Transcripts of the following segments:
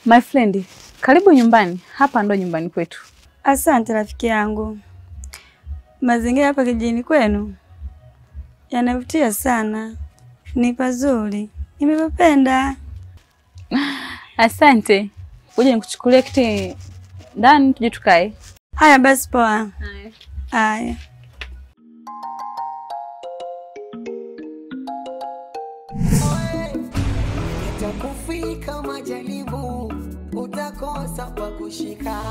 My friend, karibu nyumbani. Hapa ndo nyumbani kwetu. Asante rafiki yangu. Mazingira hapa kijijini kwenu yanavutia sana. Ni pazuri. Nimependa. Asante. Uje nikuchukulie kiti ndani tuje tukae. Haya basi poa. Haya. Utakufika majaribu, utakosa pa kushika.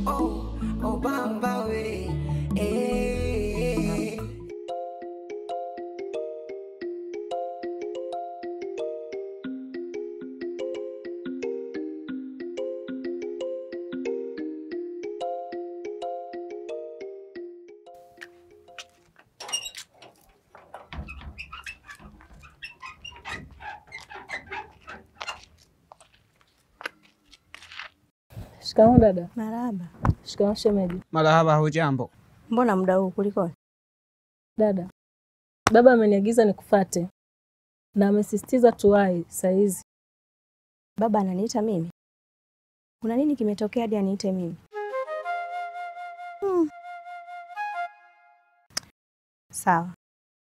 Oh baba we. Shikamoo dada. Marahaba. Shikamoo shemeji. Marahaba, hujambo? Mbona muda huu kuliko? Dada, baba ameniagiza nikufuate na amesisitiza tuwai saa hizi. Baba ananiita mimi? Kuna nini kimetokea hadi aniite mimi? Sawa.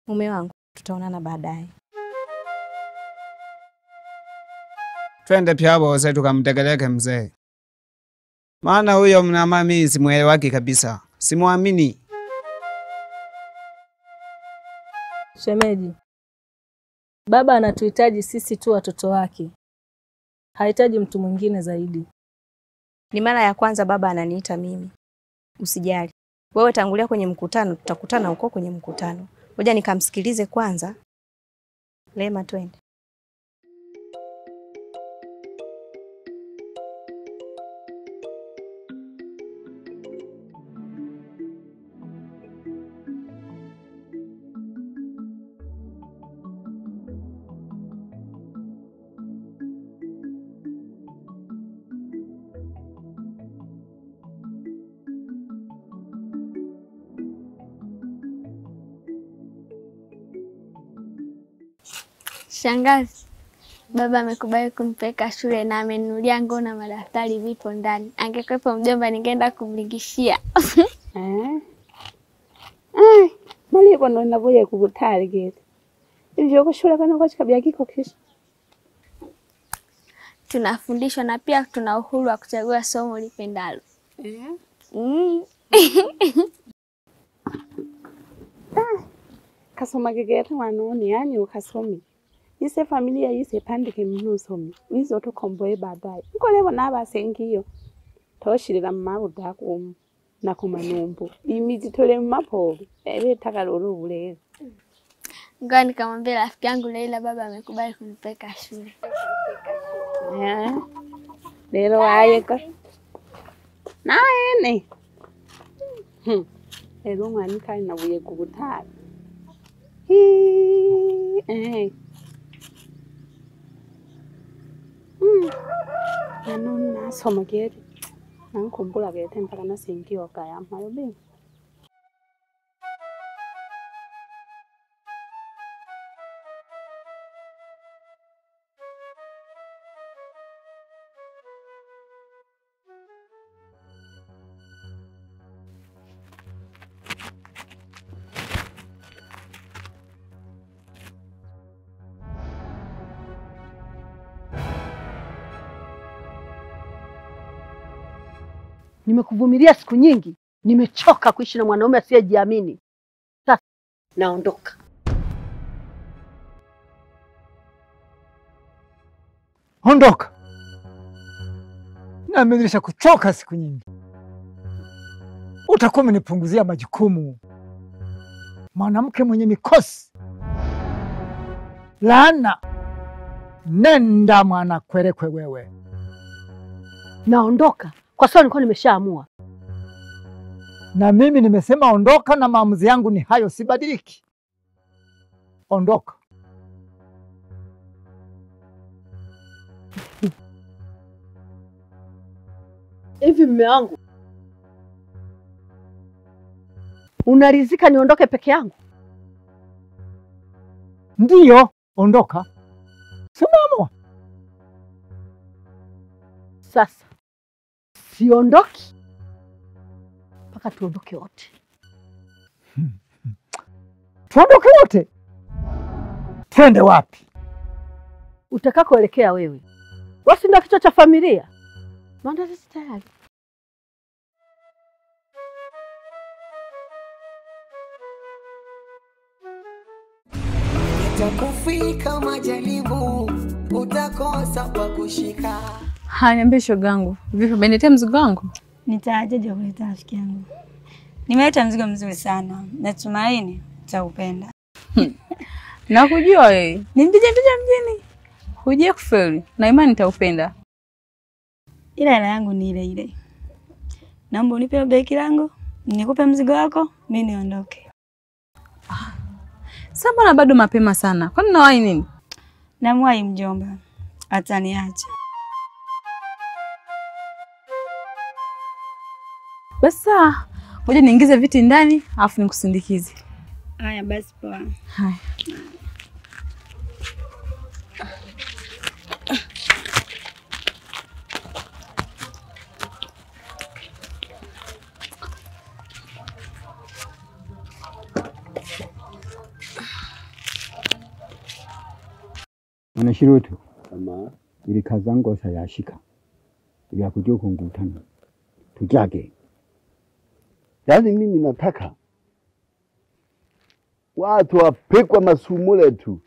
Mume wangu, tutaonana baadaye. Twende pyabo zetu tukamtegeleke mzee. Maana huyo mnama mimi simuelewaki kabisa. Simuamini. Shemeji, baba anatuhitaji sisi tu watoto wake. Hahitaji mtu mwingine zaidi. Ni mara ya kwanza baba ananiita mimi. Usijali. Wewe tangulia kwenye mkutano, tutakutana huko kwenye mkutano. Ngoja nikamsikilize kwanza. Lema twende. Shangazi, baba amekubali kunipeleka shule na amenunulia nguo na madaftari vipo ndani. Angekwepo mjomba ningeenda kumlingishia. Mali ndo ninavuye kukutali gete. Hivyo shule kana kwa chikabia kiko kisha. Tunafundishwa na pia tuna uhuru wa kuchagua somo lipendalo. Kasoma gegete wanoni yani ukasomi. Yise familia yise pandike mnusomi. Wizo tukomboe baadaye. Uko lebo nabasengiyo. Toshirira mmabuda ku na kumanumbu. Imiji tole mmapo. Ebe takaloro bulele. Ngoja nikamwambia rafiki yangu Leila baba amekubali kunipeleka shule. Lero ayeka. Na ene. Ero mwani kai navuye kukutali. Nano nasoma gete. Nankumbula gete mpaka nasengiwa kaya mpayo be. Nimekuvumilia siku nyingi. Nimechoka kuishi na mwanaume asiyejiamini. Sasa naondoka. Ondoka. Na nimeisha kuchoka siku nyingi. Utakuwa umenipunguzia majukumu. Mwanamke mwenye mikosi. Laana. Nenda mwana kwerekwe wewe. Naondoka. Kwa sababu nilikuwa nimeshaamua. Na mimi nimesema ondoka na maamuzi yangu ni hayo, sibadiliki. Ondoka. Hivi mume wangu, unaridhika niondoke peke yangu? Ndiyo, ondoka. Simama. Sasa siondoki mpaka tuondoke wote. Tuondoke wote? Twende wapi? Utakakoelekea wewe. Wasi ndio kichwa cha familia. Maandalizi tayari. Itakufika majaribu, utakosa pa kushika. Haya, niambie shogangu. Vipi, umeniletea mzigo wangu? Nitaajaje kuleta rafiki yangu? Nimeleta mzigo mzuri sana. Natumaini utaupenda. Nakujua wewe. Ni mjija mjini. Huje kufeli. Na imani nitaupenda. Ila hela yangu ni ile ile. Naomba unipe beki langu, nikupe mzigo wako, mimi niondoke. Sasa mbona bado mapema sana? Kwani unawahi nini? Namwahi mjomba. Ataniacha. Basa, ngoja niingize viti ndani, afu nikusindikize. Haya basi poa. Haya. Mwanashirutu, ili kazangu sayashika. Ili akujua kungutana. Tujage. Yaani mimi nataka watu wapekwa masumule tu.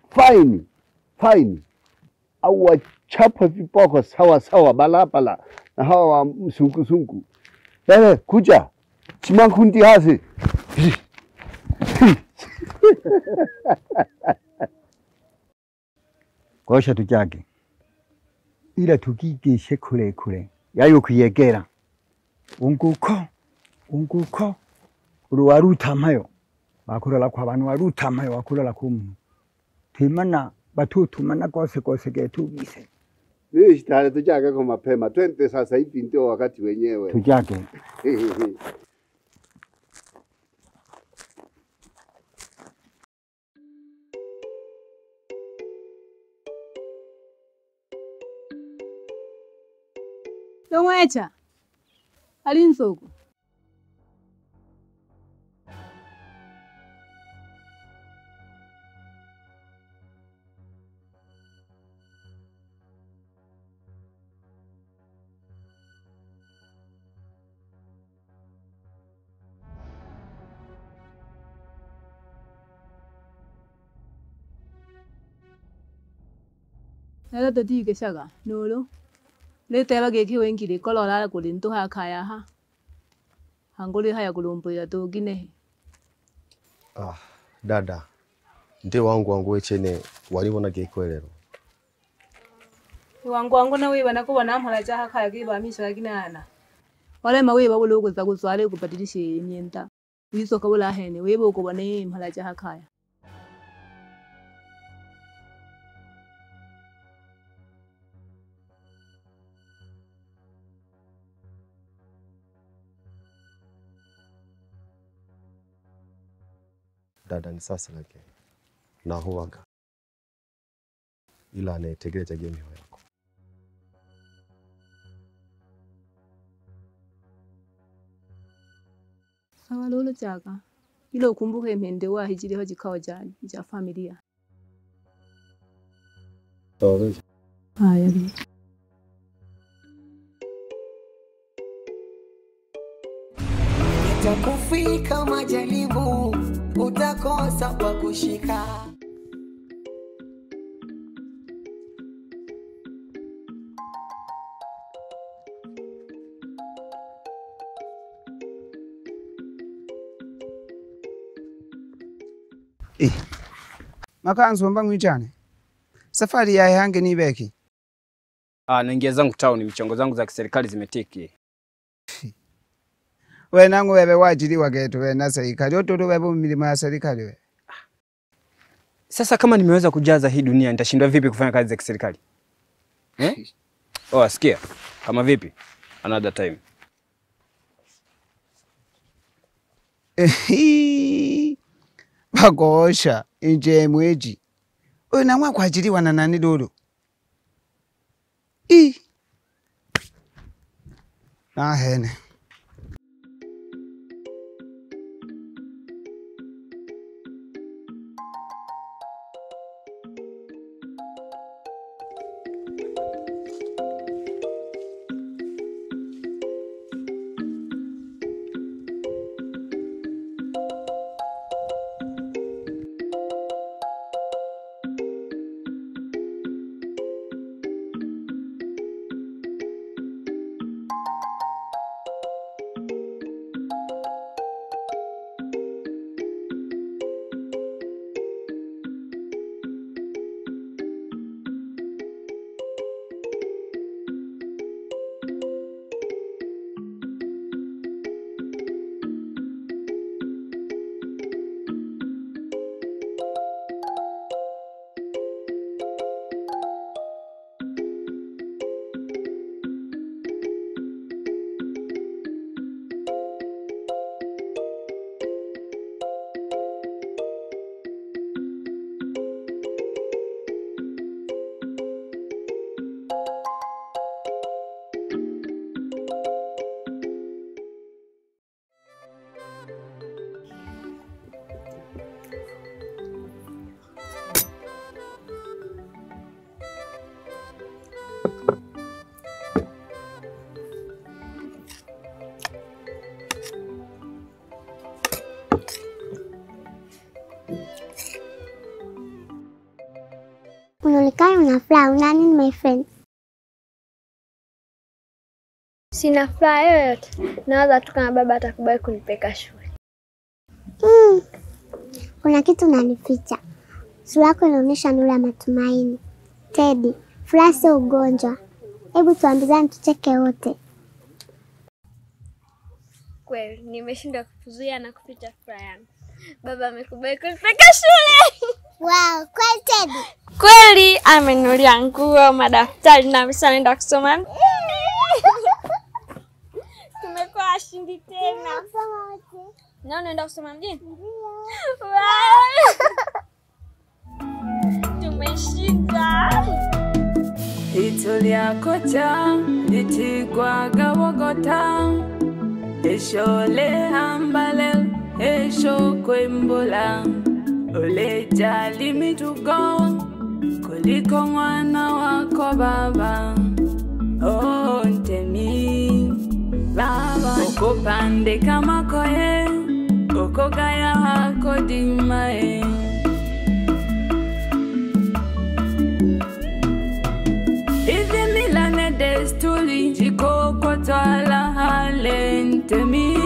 Faini. Au wachapa vipoko sawa balabala na hawa wa msungu. Kuja. Chimankundi hasi. Kosha tujage. Ila tukigishe kure. Yayo kuyegera. Unguko. Uruwarutamayo. Bakurala kwa bantu warutamayo wakurala kumuntu. Timana batutumana kose getubise. Mimi sitale tujage kwa mapema. Twende sasa hivi ndio wakati wenyewe. Tujage. Lomwecha. Alinsoku. Nada tadi ke shaga nolo. Le tela ke ki wengi le kolola kulinto ha kaya ha. Hangoli haya kulumpo ya to gine. Dada. Nde wangu wechene walibona gekwelero. Wangu na wewe nako wanamhala jaha kaya ke ba misha ginana. Wale mawe ba bulo kuza kuzwale kubadilisha imyenda. Wizo kabula hene wewe uko bane mhala jaha kaya. Dada ni sasa lake. Na huwaga. Ila anayetegeleza gemi yako. Sawa lolo chaka. Ilo ukumbuke mende wa hijiri hoji kawa ja familia. Sawa. Haya. Itakufika majaribu, utakosa pa kushika. Makanzu mba ngwichane. Safari ya yange ni beki. Naingia zangu town, michongo zangu za kiserikali zimetiki. We nangu wewe wajiriwa getu we na serikali. Ototo wewe milima ya serikali we. Sasa kama nimeweza kujaza hii dunia, nitashindwa vipi kufanya kazi za kiserikali? Sikia. Kama vipi? Another time. Bagosha inje mweji. Wewe namwa kuajiriwa na nani dodo? Na hene. Unaonekana una furaha. Una nini my friend? Sina furaha yoyote. Nawaza tu kama baba atakubali kunipeleka shule. Kuna kitu unanificha. Sura yako inaonyesha nuru ya matumaini. Teddy, furaha sio ugonjwa. Hebu tuambizane tucheke wote. Kweli, nimeshindwa kuzuia na kuficha furaha yangu. Baba amekubali kunipeleka shule. Wow, kweli Teddy? Kweli, amenunulia nguo, madaftari na mimi naenda kusoma. Tumekuwa washindi tena. Na unaenda kusoma mjini? Tumeshinda. Itulia kocha, litigwa gawogota. Eshole hambale, esho kwembola. Oleja limitugo, kuliko mwana wako baba. Oh, ntemi, baba. Oko pande kama koe, oko gaya hako dimae. Izi milane desturi, jiko kwa twala hale ntemi.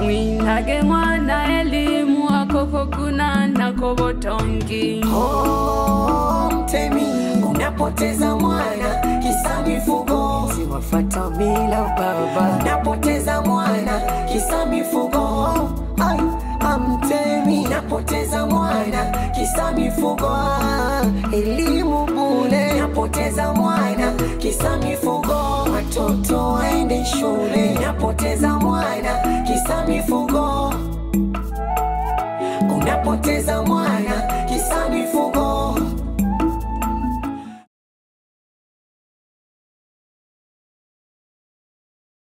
Mwinage mwana elimu akoko kuna na kobotongi. Oh, mtemi, unapoteza mwana kisa mifugo. Siwafata bila baba. Unapoteza mwana kisa mifugo. Ay, mtemi, unapoteza mwana kisa mifugo. Elimu bure. Unapoteza mwana kisa mifugo. Watoto waende shule. Unapoteza mwana kisa mifugo. Unapoteza mwana kisa mifugo.